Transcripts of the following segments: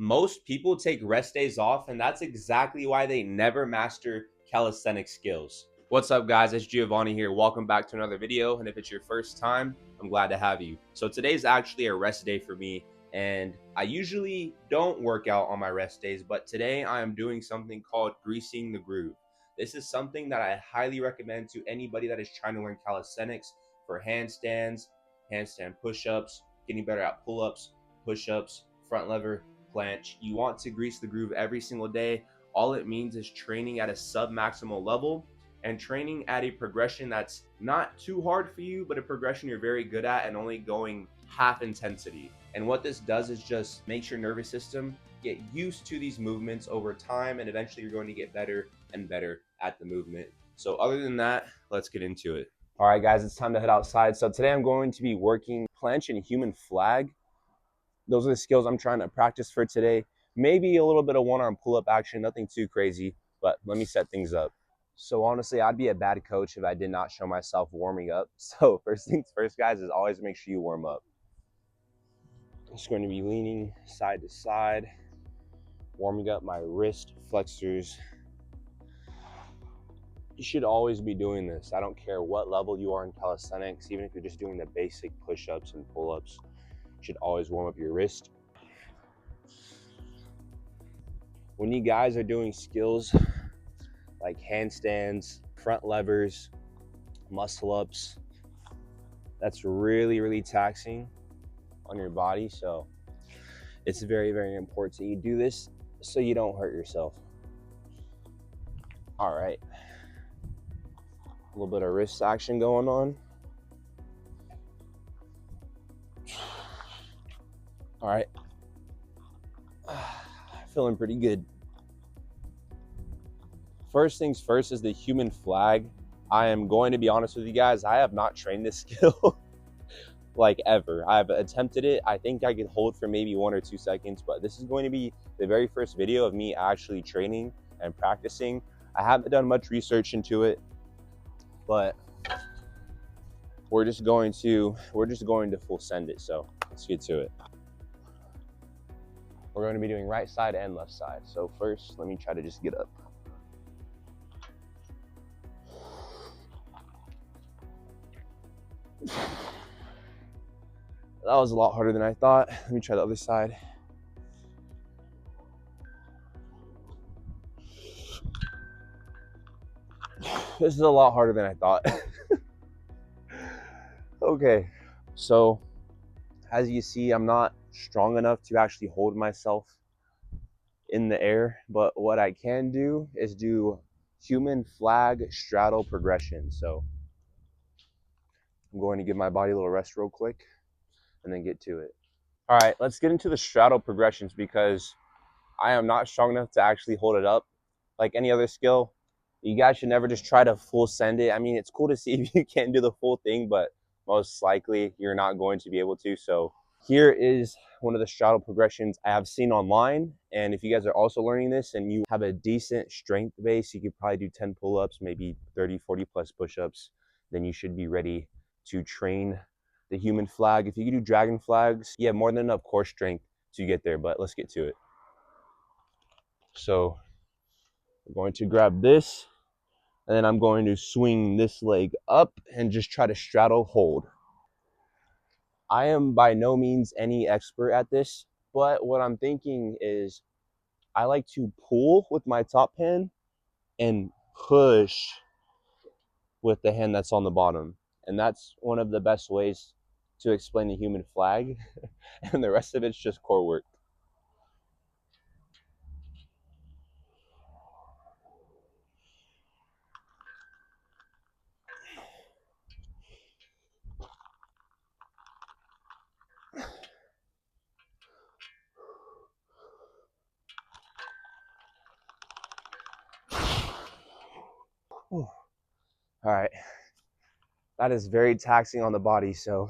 Most people take rest days off, and that's exactly why they never master calisthenic skills. What's up, guys? It's Giovanni here. Welcome back to another video. And if it's your first time, I'm glad to have you. So today's actually a rest day for me, and I usually don't work out on my rest days, but today I am doing something called greasing the groove. This is something that I highly recommend to anybody that is trying to learn calisthenics for handstands, handstand push-ups, getting better at pull-ups, push-ups, front lever, planche. You want to grease the groove every single day. All it means is training at a sub-maximal level and training at a progression that's not too hard for you, but a progression you're very good at and only going half intensity. And what this does is just makes your nervous system get used to these movements over time, and eventually you're going to get better and better at the movement. So other than that, let's get into it. All right, guys, it's time to head outside. So today I'm going to be working planche and human flag. Those are the skills I'm trying to practice for today. Maybe a little bit of one-arm pull-up action, nothing too crazy, but let me set things up. So honestly, I'd be a bad coach if I did not show myself warming up. So first things first, guys, is always make sure you warm up. I'm just going to be leaning side to side, warming up my wrist flexors. You should always be doing this. I don't care what level you are in calisthenics, even if you're just doing the basic push-ups and pull-ups. You should always warm up your wrist. When you guys are doing skills like handstands, front levers, muscle ups, that's really taxing on your body. So it's very important that you do this so you don't hurt yourself. All right, a little bit of wrist action going on. All right, feeling pretty good. First things first is the human flag. I am going to be honest with you guys, I have not trained this skill like ever. I've attempted it. I think I could hold for maybe 1 or 2 seconds, but this is going to be the very first video of me actually training and practicing. I haven't done much research into it, but we're just going to full send it. So let's get to it. We're going to be doing right side and left side. So first, let me try to just get up. That was a lot harder than I thought. Let me try the other side. This is a lot harder than I thought. Okay, so as you see, I'm not strong enough to actually hold myself in the air, but what I can do is do human flag straddle progression. So I'm going to give my body a little rest real quick and then get to it. All right, let's get into the straddle progressions because I am not strong enough to actually hold it up like any other skill. You guys should never just try to full send it. I mean, it's cool to see if you can't do the full thing, but most likely you're not going to be able to. So here is one of the straddle progressions I have seen online. And if you guys are also learning this and you have a decent strength base, you could probably do 10 pull-ups, maybe 30, 40 plus push-ups, then you should be ready to train the human flag. If you can do dragon flags, you have more than enough core strength to get there, but let's get to it. So I'm going to grab this, and then I'm going to swing this leg up and just try to straddle hold. I am by no means any expert at this, but what I'm thinking is I like to pull with my top hand and push with the hand that's on the bottom. And that's one of the best ways to explain the human flag. And the rest of it's just core work. All right, that is very taxing on the body. So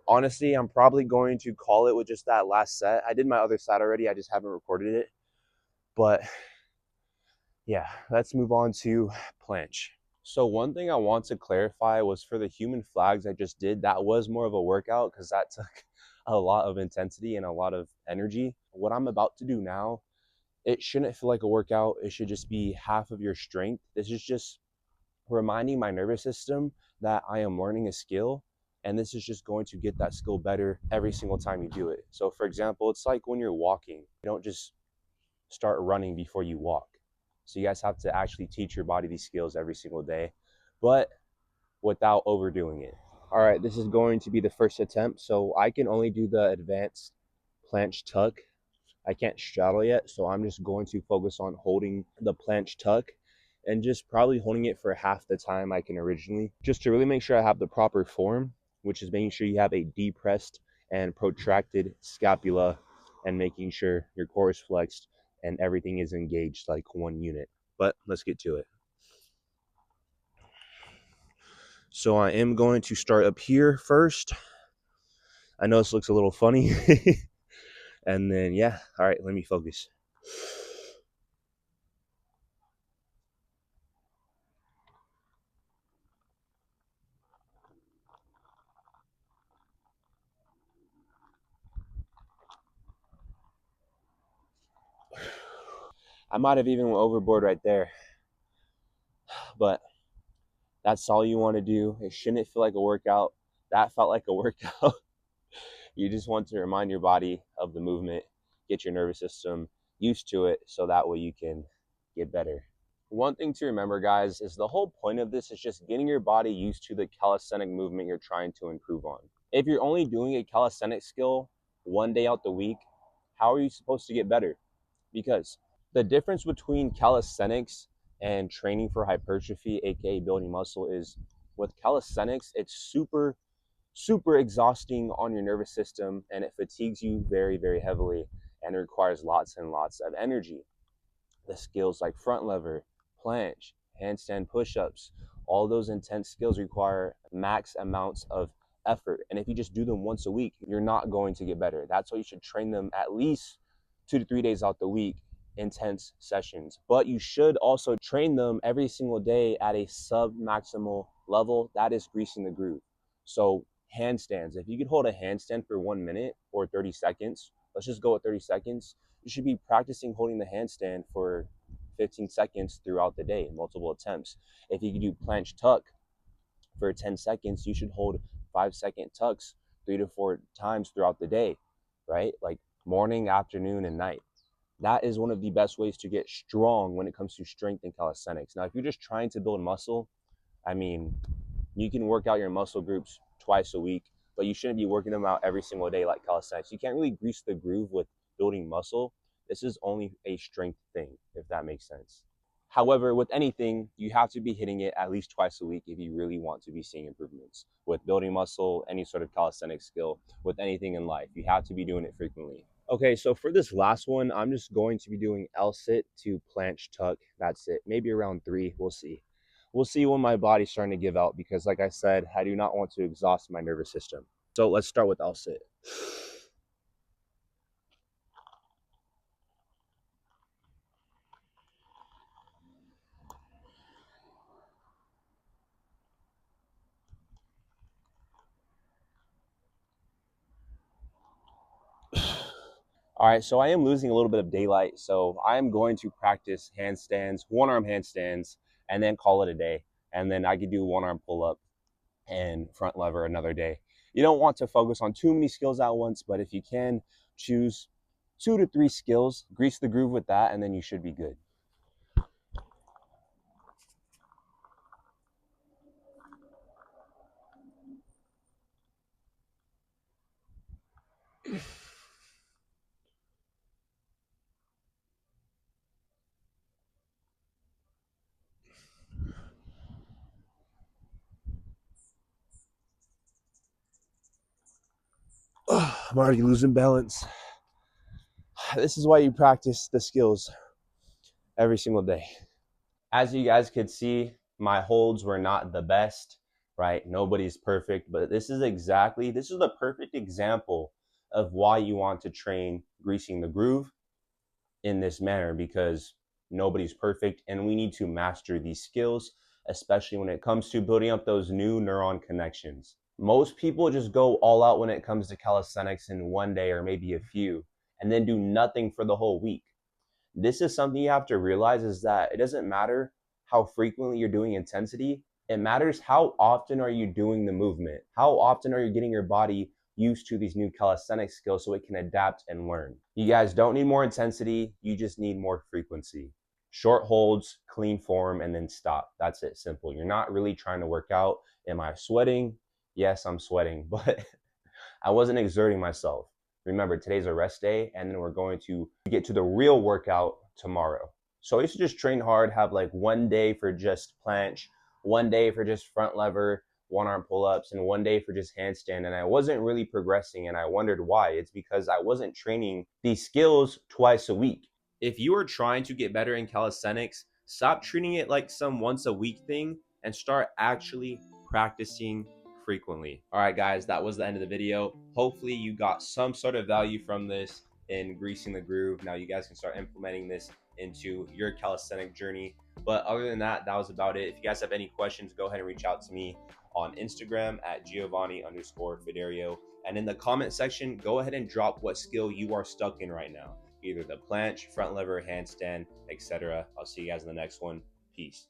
honestly, I'm probably going to call it with just that last set. I did my other side already, I just haven't recorded it. But yeah, let's move on to planche. So one thing I want to clarify was for the human flags I just did, that was more of a workout because that took a lot of intensity and a lot of energy. What I'm about to do now, it shouldn't feel like a workout. It should just be half of your strength. This is just reminding my nervous system that I am learning a skill, and this is just going to get that skill better every single time you do it. So for example, it's like when you're walking, you don't just start running before you walk. So you guys have to actually teach your body these skills every single day, but without overdoing it. All right, this is going to be the first attempt. So I can only do the advanced planche tuck. I can't straddle yet, so I'm just going to focus on holding the planche tuck and just probably holding it for half the time I can originally, just to really make sure I have the proper form, which is making sure you have a depressed and protracted scapula and making sure your core is flexed and everything is engaged like one unit. But let's get to it. So I am going to start up here first. I know this looks a little funny. And then, yeah, all right, let me focus. I might have even went overboard right there, but that's all you want to do. It shouldn't feel like a workout. That felt like a workout. You just want to remind your body of the movement, get your nervous system used to it so that way you can get better. One thing to remember, guys, is the whole point of this is just getting your body used to the calisthenic movement you're trying to improve on. If you're only doing a calisthenic skill one day out the week, how are you supposed to get better? Because the difference between calisthenics and training for hypertrophy, aka building muscle, is with calisthenics, it's super exhausting on your nervous system, and it fatigues you very heavily and it requires lots and lots of energy. The skills like front lever, planche, handstand push-ups, all those intense skills require max amounts of effort. And if you just do them once a week, you're not going to get better. That's why you should train them at least 2 to 3 days out the week, intense sessions. But you should also train them every single day at a sub-maximal level. That is greasing the groove. So handstands, if you could hold a handstand for 1 minute or 30 seconds, let's just go with 30 seconds, you should be practicing holding the handstand for 15 seconds throughout the day, multiple attempts. If you can do planche tuck for 10 seconds, you should hold 5-second tucks 3 to 4 times throughout the day, right? Like morning, afternoon, and night. That is one of the best ways to get strong when it comes to strength and calisthenics. Now, if you're just trying to build muscle, I mean, you can work out your muscle groups twice a week, but you shouldn't be working them out every single day like calisthenics. You can't really grease the groove with building muscle. This is only a strength thing, if that makes sense. However, with anything, you have to be hitting it at least twice a week if you really want to be seeing improvements. With building muscle, any sort of calisthenic skill, with anything in life, you have to be doing it frequently. Okay, so for this last one, I'm just going to be doing L-sit to planche tuck. That's it. Maybe around 3. We'll see. We'll see when my body's starting to give out because, like I said, I do not want to exhaust my nervous system. So let's start with L-sit. All right, so I am losing a little bit of daylight, so I am going to practice handstands, one-arm handstands, and then call it a day. And then I could do one-arm pull-up and front lever another day. You don't want to focus on too many skills at once, but if you can, choose 2 to 3 skills, grease the groove with that, and then you should be good. I'm already losing balance. This is why you practice the skills every single day. As you guys could see, my holds were not the best, right? Nobody's perfect, but this is the perfect example of why you want to train greasing the groove in this manner, because nobody's perfect and we need to master these skills, especially when it comes to building up those new neuron connections. Most people just go all out when it comes to calisthenics in one day or maybe a few, and then do nothing for the whole week. This is something you have to realize, is that it doesn't matter how frequently you're doing intensity. It matters how often are you doing the movement. How often are you getting your body used to these new calisthenic skills so it can adapt and learn. You guys don't need more intensity, you just need more frequency. Short holds, clean form, and then stop. That's it, simple. You're not really trying to work out. Am I sweating? Yes, I'm sweating, but I wasn't exerting myself. Remember, today's a rest day, and then we're going to get to the real workout tomorrow. So I used to just train hard, have like one day for just planche, one day for just front lever, one arm pull ups, and one day for just handstand. And I wasn't really progressing, and I wondered why. It's because I wasn't training these skills twice a week. If you are trying to get better in calisthenics, stop treating it like some once a week thing and start actually practicing frequently. All right, guys, that was the end of the video. Hopefully you got some sort of value from this in greasing the groove. Now you guys can start implementing this into your calisthenic journey. But other than that, that was about it. If you guys have any questions, go ahead and reach out to me on Instagram at Giovanni_Fiderio. And in the comment section, go ahead and drop what skill you are stuck in right now, either the planche, front lever, handstand, etc. I'll see you guys in the next one. Peace.